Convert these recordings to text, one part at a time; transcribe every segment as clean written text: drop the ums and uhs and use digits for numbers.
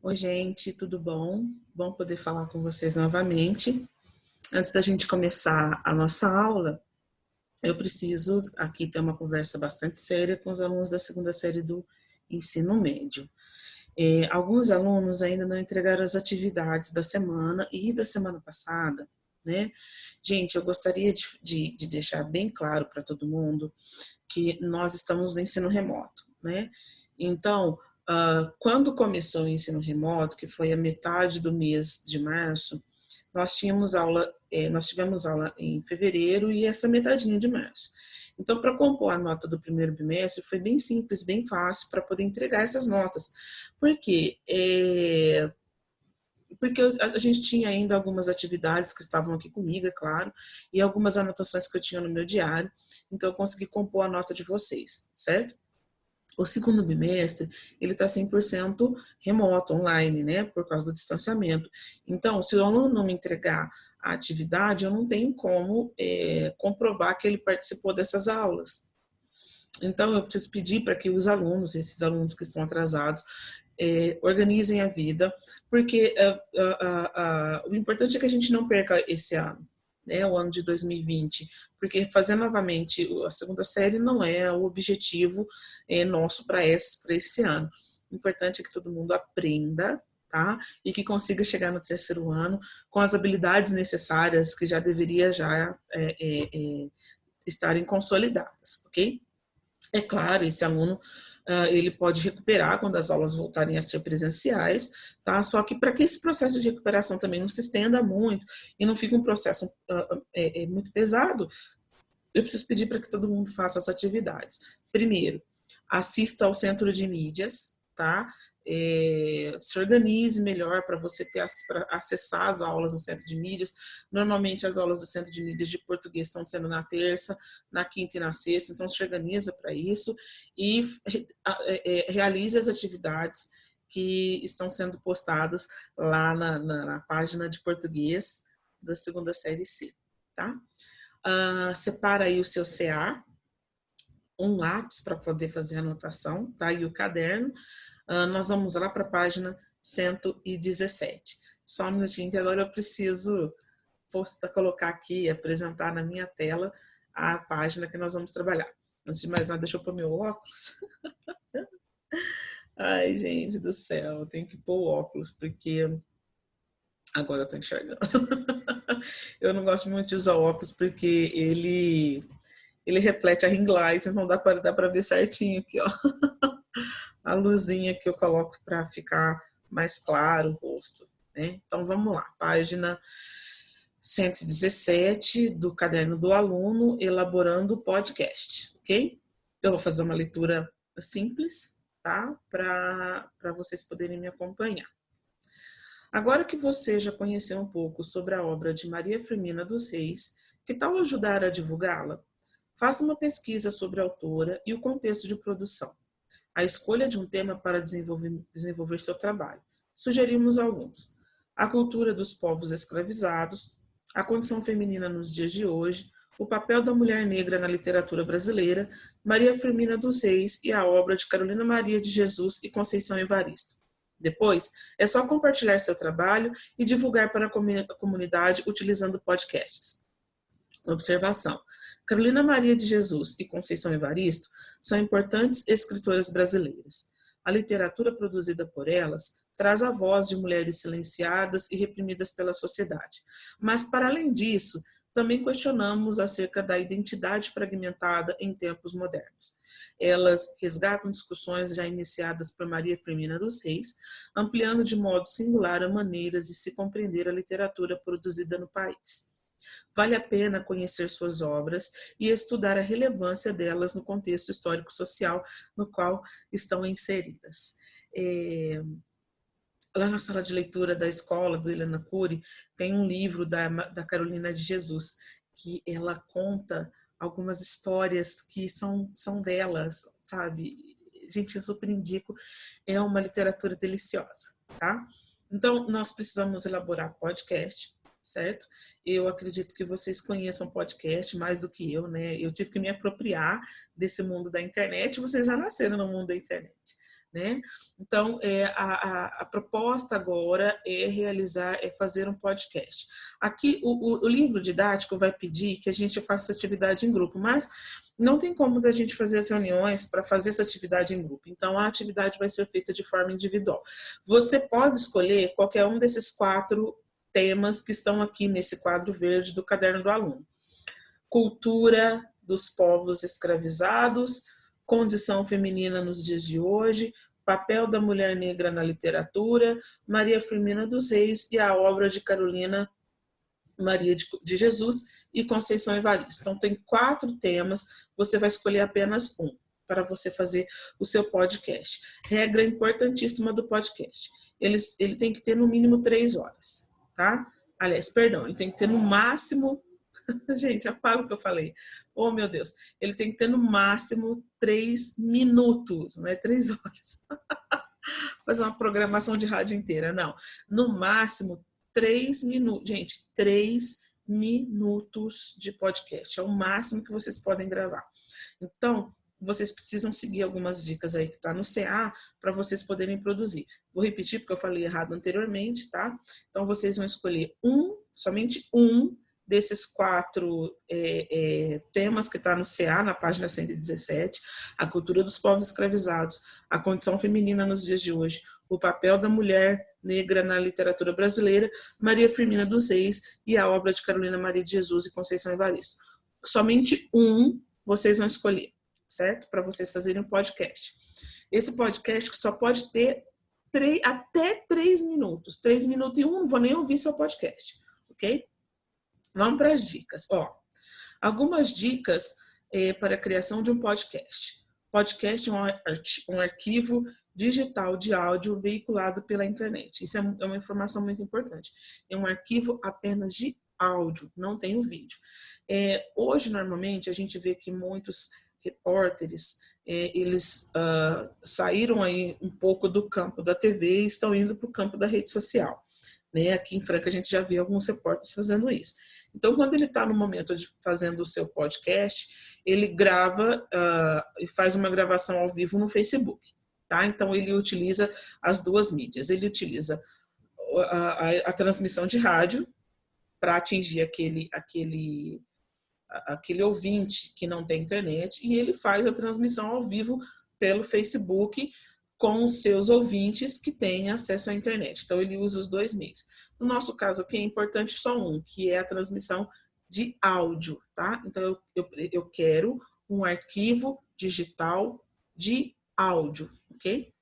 Oi, gente, tudo bom? Bom poder falar com vocês novamente. Antes da gente começar a nossa aula, eu preciso aqui ter uma conversa bastante séria com os alunos da segunda série do ensino médio. Alguns alunos ainda não entregaram as atividades da semana e da semana passada, né? Gente, eu gostaria de deixar bem claro para todo mundo que nós estamos no ensino remoto, né? Então, quando começou o ensino remoto, que foi a metade do mês de março, nós tivemos aula em fevereiro e essa metadinha de março. Então, para compor a nota do primeiro bimestre, foi bem simples, bem fácil para poder entregar essas notas. Por quê? Porque a gente tinha ainda algumas atividades que estavam aqui comigo, é claro, e algumas anotações que eu tinha no meu diário, então eu consegui compor a nota de vocês, certo? O segundo bimestre, ele está 100% remoto, online, né, por causa do distanciamento. Então, se o aluno não me entregar a atividade, eu não tenho como comprovar que ele participou dessas aulas. Então, eu preciso pedir para que os alunos, esses alunos que estão atrasados, organizem a vida, porque o importante é que a gente não perca esse ano, né, o ano de 2020, porque fazer novamente a segunda série não é o objetivo nosso para esse ano. O importante é que todo mundo aprenda, tá? E que consiga chegar no terceiro ano com as habilidades necessárias que já deveria estarem consolidadas, ok? É claro, esse aluno ele pode recuperar quando as aulas voltarem a ser presenciais, tá? Só que para que esse processo de recuperação também não se estenda muito e não fique um processo muito pesado, eu preciso pedir para que todo mundo faça as atividades. Primeiro, assista ao centro de mídias, tá? Se organize melhor para você para acessar as aulas no centro de mídias. Normalmente as aulas do centro de mídias de português estão sendo na terça, na quinta e na sexta, então se organiza para isso e realize as atividades que estão sendo postadas lá na página de português da segunda série C, tá? Separa aí o seu CA, um lápis para poder fazer a anotação, tá? E o caderno. Nós vamos lá para a página 117. Só um minutinho que agora eu preciso colocar aqui, apresentar na minha tela a página que nós vamos trabalhar. Antes de mais nada, deixa eu pôr meu óculos. Ai, gente do céu, eu tenho que pôr o óculos, porque agora eu tô enxergando. Eu não gosto muito de usar óculos, porque ele reflete a ring light, não dá para ver certinho aqui, ó. A luzinha que eu coloco para ficar mais claro o rosto, né? Então vamos lá, página 117 do caderno do aluno, elaborando o podcast, ok? Eu vou fazer uma leitura simples, tá? Para vocês poderem me acompanhar. Agora que você já conheceu um pouco sobre a obra de Maria Firmina dos Reis, que tal ajudar a divulgá-la? Faça uma pesquisa sobre a autora e o contexto de produção. A escolha de um tema para desenvolver seu trabalho. Sugerimos alguns: a cultura dos povos escravizados, a condição feminina nos dias de hoje, o papel da mulher negra na literatura brasileira, Maria Firmina dos Reis e a obra de Carolina Maria de Jesus e Conceição Evaristo. Depois, é só compartilhar seu trabalho e divulgar para a comunidade utilizando podcasts. Observação: Carolina Maria de Jesus e Conceição Evaristo são importantes escritoras brasileiras. A literatura produzida por elas traz a voz de mulheres silenciadas e reprimidas pela sociedade. Mas, para além disso, também questionamos acerca da identidade fragmentada em tempos modernos. Elas resgatam discussões já iniciadas por Maria Firmina dos Reis, ampliando de modo singular a maneira de se compreender a literatura produzida no país. Vale a pena conhecer suas obras e estudar a relevância delas no contexto histórico-social no qual estão inseridas. Lá na sala de leitura da escola, do Helena Cury, tem um livro da Carolina de Jesus, que ela conta algumas histórias que são delas, sabe? Gente, eu super indico, é uma literatura deliciosa, tá? Então, nós precisamos elaborar podcast, certo? Eu acredito que vocês conheçam podcast mais do que eu, né? Eu tive que me apropriar desse mundo da internet, vocês já nasceram no mundo da internet. né? Então, a proposta agora é fazer um podcast. Aqui, o livro didático vai pedir que a gente faça essa atividade em grupo, mas não tem como da gente fazer as reuniões para fazer essa atividade em grupo. Então, a atividade vai ser feita de forma individual. Você pode escolher qualquer um desses 4 temas que estão aqui nesse quadro verde do caderno do aluno. Cultura dos povos escravizados, condição feminina nos dias de hoje, papel da mulher negra na literatura, Maria Firmina dos Reis e a obra de Carolina Maria de Jesus e Conceição Evaristo. Então, tem 4 temas, você vai escolher apenas um para você fazer o seu podcast. Regra importantíssima do podcast, ele tem que ter no mínimo 3 horas, tá? Aliás, perdão, ele tem que ter no máximo... Gente, apaga o que eu falei. Oh, meu Deus. Ele tem que ter no máximo 3 minutos, não é 3 horas. Fazer uma programação de rádio inteira, não. No máximo 3 minutos. Gente, 3 minutos de podcast. É o máximo que vocês podem gravar. Então, vocês precisam seguir algumas dicas aí que tá no CA para vocês poderem produzir. Vou repetir porque eu falei errado anteriormente, tá? Então, vocês vão escolher somente um desses 4 temas que está no CA, na página 117, a cultura dos povos escravizados, a condição feminina nos dias de hoje, o papel da mulher negra na literatura brasileira, Maria Firmina dos Reis e a obra de Carolina Maria de Jesus e Conceição Evaristo. Somente vocês vão escolher, certo? Para vocês fazerem um podcast. Esse podcast só pode ter até 3 minutos. 3 minutos e não vou nem ouvir seu podcast, ok? Vamos para as dicas. Algumas dicas para a criação de um podcast. Podcast é um arquivo digital de áudio veiculado pela internet. Isso é uma informação muito importante. É um arquivo apenas de áudio, não tem o vídeo. Hoje, normalmente, a gente vê que muitos repórteres, eles saíram aí um pouco do campo da TV e estão indo para o campo da rede social. Né? Aqui em Franca a gente já vê alguns repórteres fazendo isso. Então, quando ele está no momento de fazendo o seu podcast, ele grava e faz uma gravação ao vivo no Facebook. Tá? Então, ele utiliza as 2 mídias. Ele utiliza a transmissão de rádio para atingir aquele ouvinte que não tem internet, e ele faz a transmissão ao vivo pelo Facebook com os seus ouvintes que têm acesso à internet. Então, ele usa os 2 meios. No nosso caso aqui é importante só que é a transmissão de áudio, tá? Então, eu quero um arquivo digital de áudio, ok?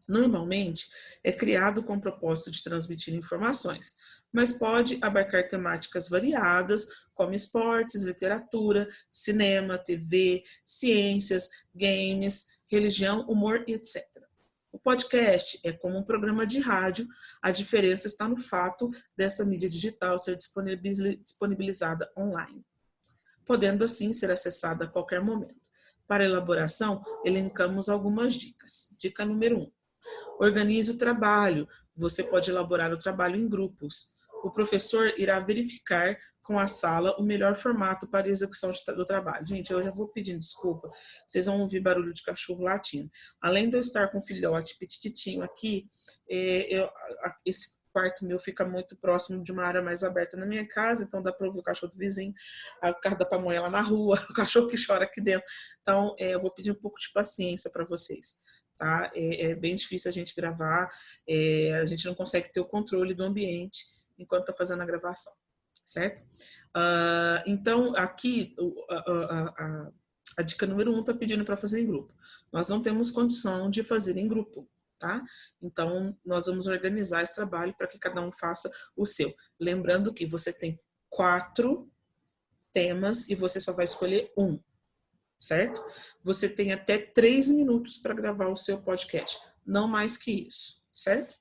Normalmente, é criado com o propósito de transmitir informações, mas pode abarcar temáticas variadas, como esportes, literatura, cinema, TV, ciências, games, religião, humor e etc. O podcast é como um programa de rádio, a diferença está no fato dessa mídia digital ser disponibilizada online, podendo assim ser acessada a qualquer momento. Para a elaboração, elencamos algumas dicas. Dica número 1. Organize o trabalho. Você pode elaborar o trabalho em grupos. O professor irá verificar com a sala o melhor formato para a execução do trabalho. Gente, eu já vou pedindo desculpa, vocês vão ouvir barulho de cachorro latindo. Além de eu estar com um filhote petititinho aqui, esse quarto meu fica muito próximo de uma área mais aberta na minha casa, então dá para ouvir o cachorro do vizinho, o carro da pamonha lá na rua, o cachorro que chora aqui dentro. Então, eu vou pedir um pouco de paciência para vocês. Tá? É bem difícil a gente gravar, a gente não consegue ter o controle do ambiente enquanto está fazendo a gravação, certo? Então, aqui, a dica número 1 está pedindo para fazer em grupo. Nós não temos condição de fazer em grupo, tá? Então, nós vamos organizar esse trabalho para que cada um faça o seu. Lembrando que você tem 4 temas e você só vai escolher um. Certo? Você tem até 3 minutos para gravar o seu podcast, não mais que isso, certo?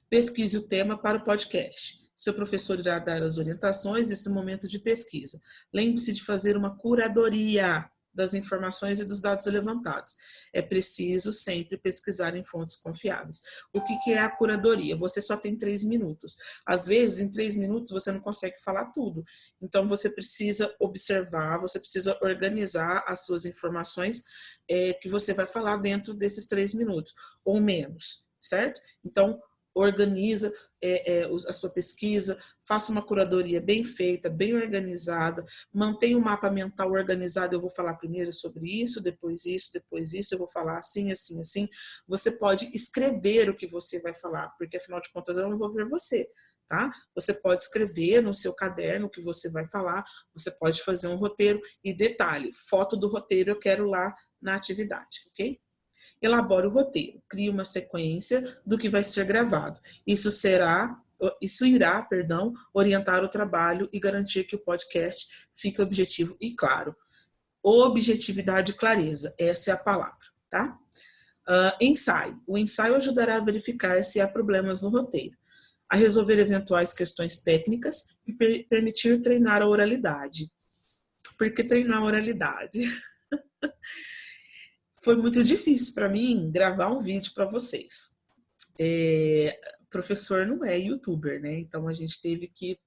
Pesquise o tema para o podcast. Seu professor irá dar as orientações nesse momento de pesquisa. Lembre-se de fazer uma curadoria, das informações e dos dados levantados. É preciso sempre pesquisar em fontes confiáveis. O que é a curadoria? Você só tem 3 minutos. Às vezes, em 3 minutos, você não consegue falar tudo. Então, você precisa observar, você precisa organizar as suas informações que você vai falar dentro desses 3 minutos, ou menos, certo? Então, organiza a sua pesquisa, faça uma curadoria bem feita, bem organizada, mantenha o mapa mental organizado. Eu vou falar primeiro sobre isso, depois eu vou falar assim, assim, assim. Você pode escrever o que você vai falar, porque afinal de contas eu não vou ver você, tá? Você pode escrever no seu caderno o que você vai falar, você pode fazer um roteiro e detalhe, foto do roteiro eu quero lá na atividade, ok? Elabore o roteiro, crie uma sequência do que vai ser gravado. Isso irá, orientar o trabalho e garantir que o podcast fique objetivo e claro. Objetividade e clareza, essa é a palavra, tá? Ensaio. O ensaio ajudará a verificar se há problemas no roteiro, a resolver eventuais questões técnicas e permitir treinar a oralidade. Por que treinar a oralidade? Foi muito difícil para mim gravar um vídeo para vocês. Professor não é youtuber, né? Então a gente teve que...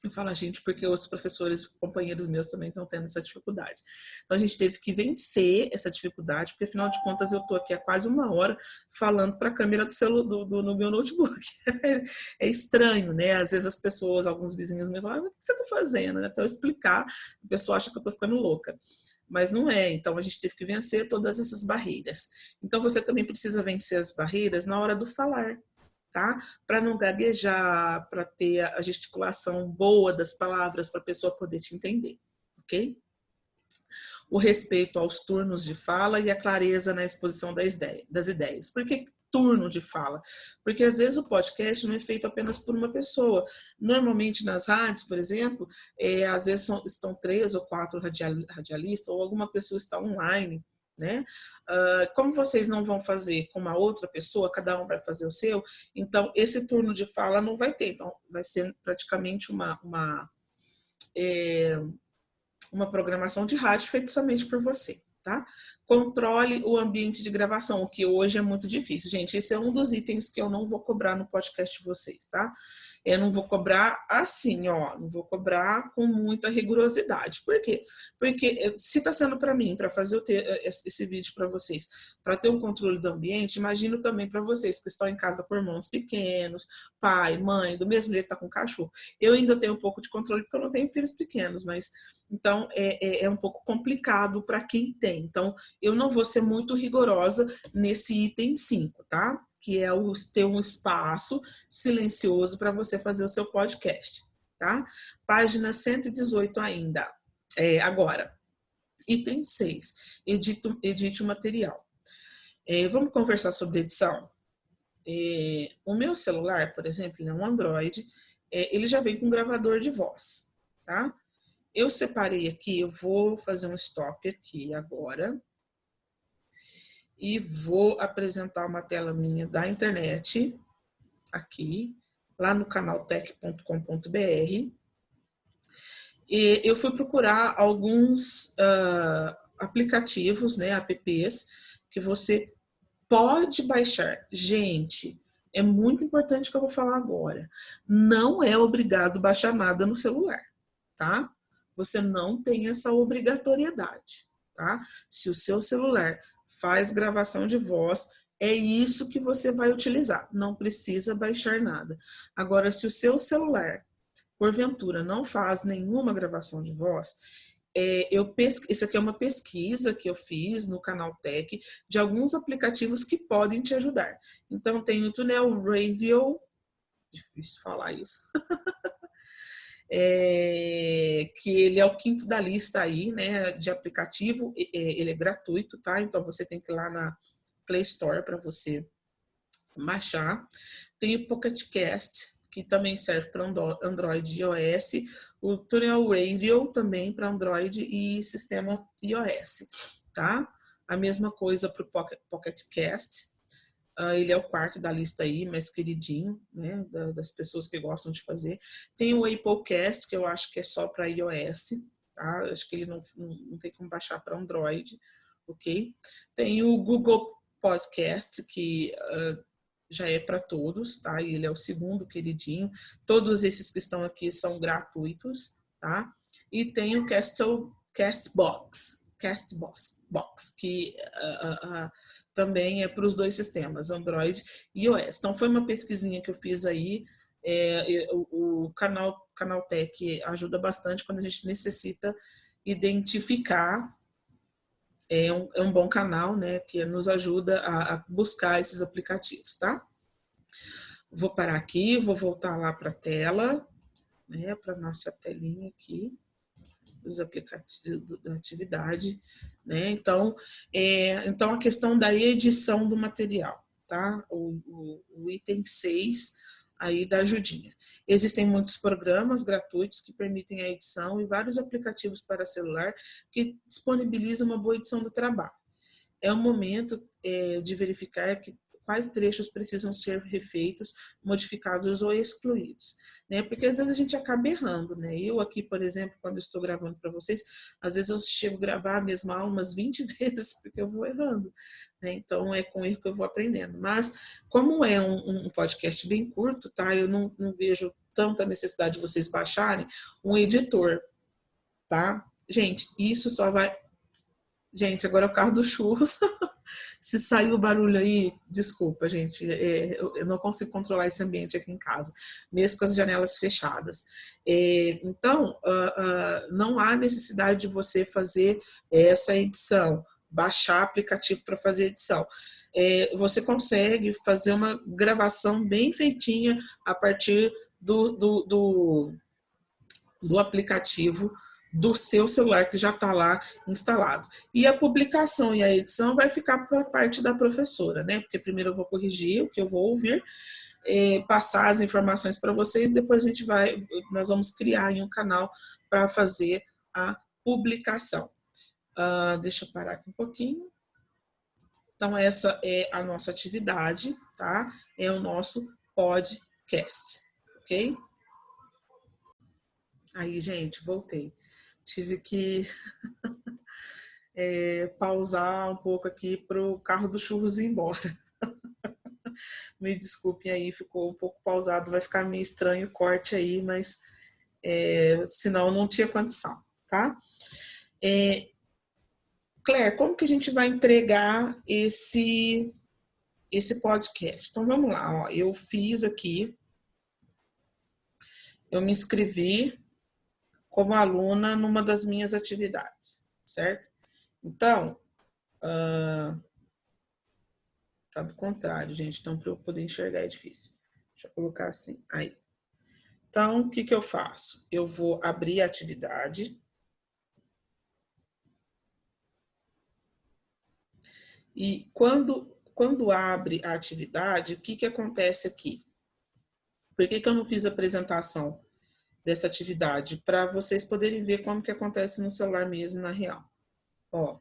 Eu falo a gente porque outros professores, companheiros meus também estão tendo essa dificuldade. Então a gente teve que vencer essa dificuldade, porque afinal de contas eu estou aqui há quase 1 hora falando para a câmera no meu notebook. É estranho, né? Às vezes as pessoas, alguns vizinhos me falam, o que você está fazendo? Até eu explicar, a pessoa acha que eu estou ficando louca. Mas não é, então a gente teve que vencer todas essas barreiras. Então você também precisa vencer as barreiras na hora do falar, tá? Para não gaguejar, para ter a gesticulação boa das palavras, para a pessoa poder te entender, ok? O respeito aos turnos de fala e a clareza na exposição das ideias. Por que turno de fala? Porque às vezes o podcast não é feito apenas por uma pessoa. Normalmente nas rádios, por exemplo, às vezes estão 3 ou 4 radialistas ou alguma pessoa está online, né? Como vocês não vão fazer com uma outra pessoa, cada um vai fazer o seu, então esse turno de fala não vai ter, então vai ser praticamente uma programação de rádio feita somente por você, tá? Controle o ambiente de gravação, o que hoje é muito difícil. Gente, esse é um dos itens que eu não vou cobrar no podcast de vocês, tá? Eu não vou cobrar assim, ó, não vou cobrar com muita rigorosidade. Por quê? Porque se tá sendo para mim, para fazer esse vídeo para vocês, para ter um controle do ambiente, imagino também para vocês que estão em casa com irmãos pequenos, pai, mãe, do mesmo jeito que tá com cachorro. Eu ainda tenho um pouco de controle porque eu não tenho filhos pequenos, mas então é um pouco complicado para quem tem. Então, eu não vou ser muito rigorosa nesse item 5, tá? Que é ter um espaço silencioso para você fazer o seu podcast, tá? Página 118 ainda. Agora, item 6, edite o material. Vamos conversar sobre edição? O meu celular, por exemplo, ele é um Android, ele já vem com gravador de voz, tá? Eu separei aqui, eu vou fazer um stop aqui agora e vou apresentar uma tela minha da internet aqui, lá no canaltech.com.br. E eu fui procurar alguns aplicativos, né, apps, que você pode baixar. Gente, é muito importante o que eu vou falar agora. Não é obrigado baixar nada no celular, tá? Você não tem essa obrigatoriedade, tá? Se o seu celular faz gravação de voz, é isso que você vai utilizar. Não precisa baixar nada. Agora, se o seu celular, porventura, não faz nenhuma gravação de voz, isso aqui é uma pesquisa que eu fiz no Canaltech de alguns aplicativos que podem te ajudar. Então, tem o Tunnel Radio, difícil falar isso, que ele é o 5º da lista aí, né, de aplicativo, ele é gratuito, tá? Então, você tem que ir lá na Play Store para você baixar. Tem o Pocket Cast, que também serve para Android e iOS, o Tunnel Radio também para Android e sistema iOS, tá? A mesma coisa para o Pocket Cast, ele é o 4º da lista aí, mais queridinho, né, das pessoas que gostam de fazer. Tem o Apple Cast, que eu acho que é só para iOS, tá? Acho que ele não tem como baixar para Android, ok? Tem o Google Podcast, que já é para todos, tá? E ele é o segundo queridinho. Todos esses que estão aqui são gratuitos, tá? E tem o Castbox, que também é para os dois sistemas, Android e iOS. Então, foi uma pesquisinha que eu fiz aí. O Canaltech ajuda bastante quando a gente necessita identificar. É um bom canal, né, que nos ajuda a buscar esses aplicativos, tá? Vou parar aqui, vou voltar lá para a tela, né, para nossa telinha aqui, dos aplicativos da atividade, né? Então, então a questão da edição do material, tá? O item 6 aí da ajudinha. Existem muitos programas gratuitos que permitem a edição e vários aplicativos para celular que disponibilizam uma boa edição do trabalho. É o momento de verificar quais trechos precisam ser refeitos, modificados ou excluídos, né? Porque às vezes a gente acaba errando, né? Eu aqui, por exemplo, quando estou gravando para vocês, às vezes eu chego a gravar a mesma aula umas 20 vezes, porque eu vou errando, né? Então é com erro que eu vou aprendendo. Mas como é um podcast bem curto, tá? Eu não vejo tanta necessidade de vocês baixarem um editor, tá? Gente, isso só vai... Gente, agora é o carro do churros. Se saiu o barulho aí, desculpa, gente. Eu não consigo controlar esse ambiente aqui em casa, mesmo com as janelas fechadas. Então, não há necessidade de você fazer essa edição, baixar aplicativo para fazer edição. Você consegue fazer uma gravação bem feitinha a partir do aplicativo do seu celular que já está lá instalado. E a publicação e a edição vai ficar para a parte da professora, né? Porque primeiro eu vou corrigir o que eu vou ouvir, passar as informações para vocês, depois nós vamos criar um canal para fazer a publicação. Deixa eu parar aqui um pouquinho. Então, essa é a nossa atividade, tá? É o nosso podcast, ok? Aí, gente, voltei. Tive que pausar um pouco aqui para o carro do churros ir embora. Me desculpem aí, ficou um pouco pausado, vai ficar meio estranho o corte aí, mas senão não tinha condição, tá? Claire, como que a gente vai entregar esse podcast? Então, vamos lá, ó, eu fiz aqui, eu me inscrevi como aluna numa das minhas atividades, certo? Então, tá do contrário, gente. Então, para eu poder enxergar é difícil. Deixa eu colocar assim. Aí. Então, o que eu faço? Eu vou abrir a atividade. E quando abre a atividade, o que acontece aqui? Por que eu não fiz a apresentação dessa atividade? Para vocês poderem ver como que acontece no celular mesmo, na real. Ó.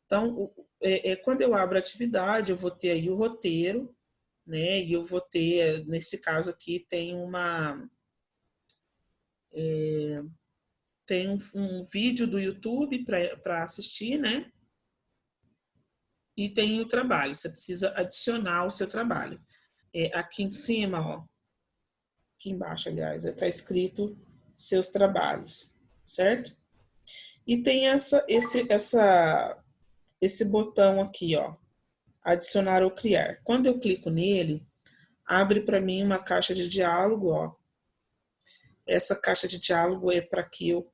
Então, quando eu abro a atividade, eu vou ter aí o roteiro, né? E eu vou ter, nesse caso aqui, tem um vídeo do YouTube para assistir, né? E tem o trabalho. Você precisa adicionar o seu trabalho. Aqui em cima, ó, aqui embaixo, aliás, está escrito seus trabalhos, certo? E tem esse botão aqui, ó, adicionar ou criar. Quando eu clico nele, abre para mim uma caixa de diálogo, ó. Essa caixa de diálogo é para que eu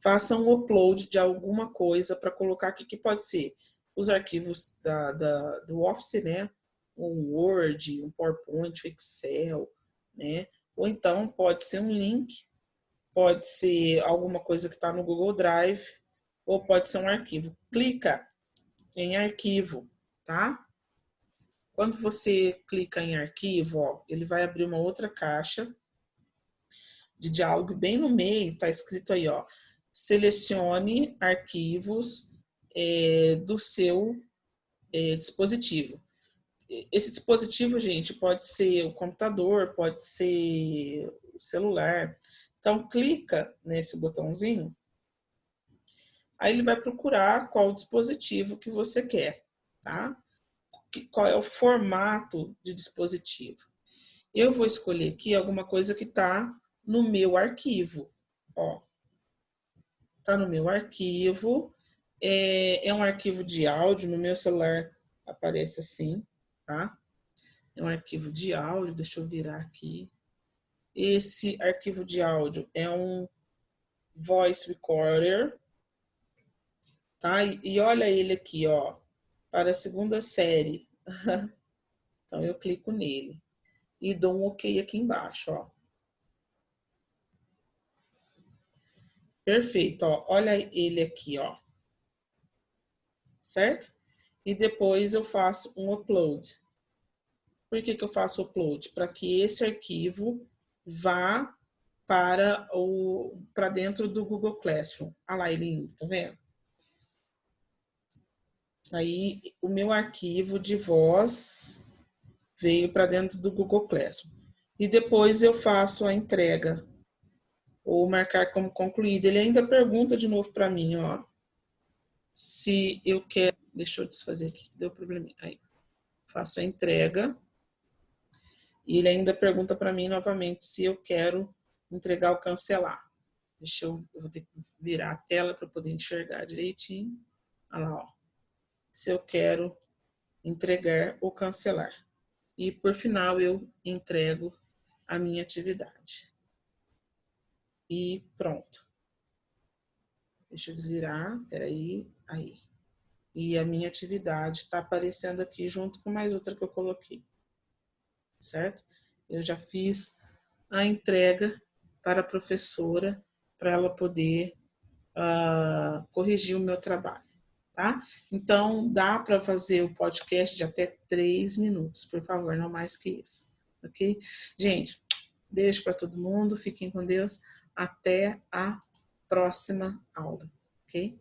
faça um upload de alguma coisa para colocar aqui, que pode ser os arquivos do Office, né? Um Word, um PowerPoint, um Excel, né? Ou então pode ser um link, pode ser alguma coisa que está no Google Drive, ou pode ser um arquivo. Clica em arquivo, tá? Quando você clica em arquivo, ó, ele vai abrir uma outra caixa de diálogo bem no meio, está escrito aí, ó, selecione arquivos do seu dispositivo. Esse dispositivo, gente, pode ser o computador, pode ser o celular. Então, clica nesse botãozinho, aí ele vai procurar qual dispositivo que você quer, tá? Qual é o formato de dispositivo. Eu vou escolher aqui alguma coisa que está no meu arquivo. Ó, tá no meu arquivo. É um arquivo de áudio, no meu celular aparece assim, tá? É um arquivo de áudio, deixa eu virar aqui. Esse arquivo de áudio é um voice recorder, tá? E olha ele aqui, ó, para a segunda série. Então eu clico nele e dou um OK aqui embaixo, ó. Perfeito, ó. Olha ele aqui, ó. Certo? E depois eu faço um upload. Por que eu faço upload? Para que esse arquivo vá para dentro do Google Classroom. Olha lá ele indo, tá vendo? Aí o meu arquivo de voz veio para dentro do Google Classroom. E depois eu faço a entrega ou marcar como concluído. Ele ainda pergunta de novo para mim, ó, se eu quero. Deixa eu desfazer aqui, deu probleminha. Aí, faço a entrega e ele ainda pergunta para mim novamente se eu quero entregar ou cancelar. Eu vou ter que virar a tela para poder enxergar direitinho. Olha lá, ó. Se eu quero entregar ou cancelar. E por final eu entrego a minha atividade. E pronto. Deixa eu desvirar, peraí, aí. E a minha atividade está aparecendo aqui junto com mais outra que eu coloquei. Certo? Eu já fiz a entrega para a professora, para ela poder corrigir o meu trabalho. Tá? Então, dá para fazer o podcast de até 3 minutos, por favor, não mais que isso. Ok? Gente, beijo para todo mundo, fiquem com Deus, até a próxima aula. Ok?